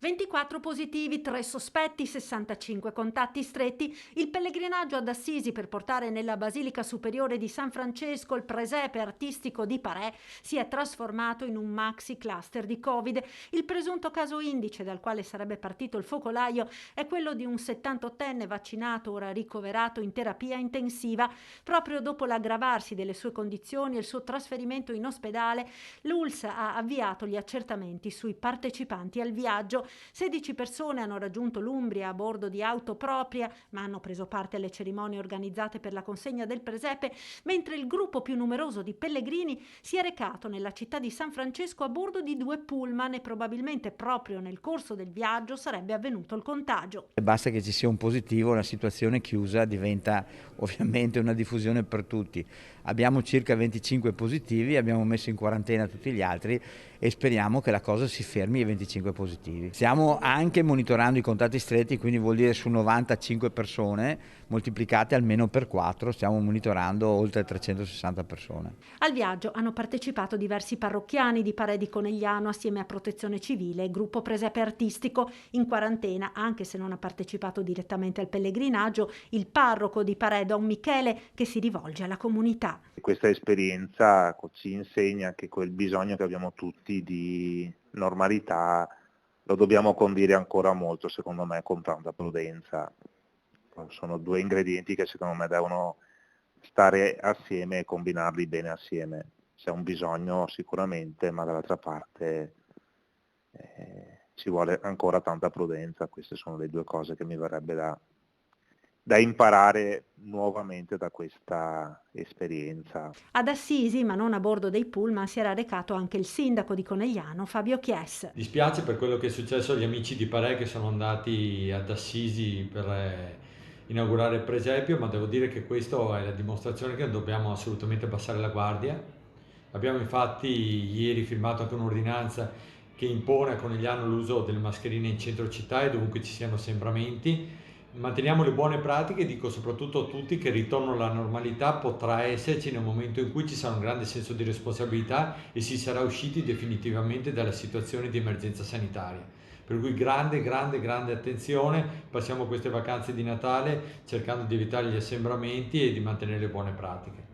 24 positivi, 3 sospetti, 65 contatti stretti. Il pellegrinaggio ad Assisi per portare nella Basilica Superiore di San Francesco il presepe artistico di Parè si è trasformato in un maxi cluster di Covid. Il presunto caso indice dal quale sarebbe partito il focolaio è quello di un 78enne vaccinato ora ricoverato in terapia intensiva. Proprio dopo l'aggravarsi delle sue condizioni e il suo trasferimento in ospedale, l'ULSS ha avviato gli accertamenti sui partecipanti al viaggio. 16 persone hanno raggiunto l'Umbria a bordo di auto propria, ma hanno preso parte alle cerimonie organizzate per la consegna del presepe, mentre il gruppo più numeroso di pellegrini si è recato nella città di San Francesco a bordo di 2 pullman e probabilmente proprio nel corso del viaggio sarebbe avvenuto il contagio. Basta che ci sia un positivo, la situazione chiusa diventa ovviamente una diffusione per tutti. Abbiamo circa 25 positivi, abbiamo messo in quarantena tutti gli altri e speriamo che la cosa si fermi ai 25 positivi. Stiamo anche monitorando i contatti stretti, quindi vuol dire su 95 persone moltiplicate almeno per 4, stiamo monitorando oltre 360 persone. Al viaggio hanno partecipato diversi parrocchiani di Parè di Conegliano assieme a Protezione Civile e gruppo presepe artistico. In quarantena, anche se non ha partecipato direttamente al pellegrinaggio, il parroco di Parè, Don Michele, che si rivolge alla comunità. Questa esperienza ci insegna che quel bisogno che abbiamo tutti di normalità lo dobbiamo condire ancora molto, secondo me, con tanta prudenza. Sono due ingredienti che secondo me devono stare assieme e combinarli bene assieme. C'è un bisogno sicuramente, ma dall'altra parte ci vuole ancora tanta prudenza. Queste sono le due cose che mi verrebbe da imparare nuovamente da questa esperienza. Ad Assisi, ma non a bordo dei pullman, si era recato anche il sindaco di Conegliano, Fabio Chies. Dispiace per quello che è successo agli amici di Parè che sono andati ad Assisi per inaugurare il presepio, ma devo dire che questa è la dimostrazione che non dobbiamo assolutamente abbassare la guardia. Abbiamo infatti ieri firmato anche un'ordinanza che impone a Conegliano l'uso delle mascherine in centro città e dovunque ci siano assembramenti. Manteniamo le buone pratiche, dico soprattutto a tutti che il ritorno alla normalità potrà esserci nel momento in cui ci sarà un grande senso di responsabilità e si sarà usciti definitivamente dalla situazione di emergenza sanitaria. Per cui grande attenzione, passiamo queste vacanze di Natale cercando di evitare gli assembramenti e di mantenere le buone pratiche.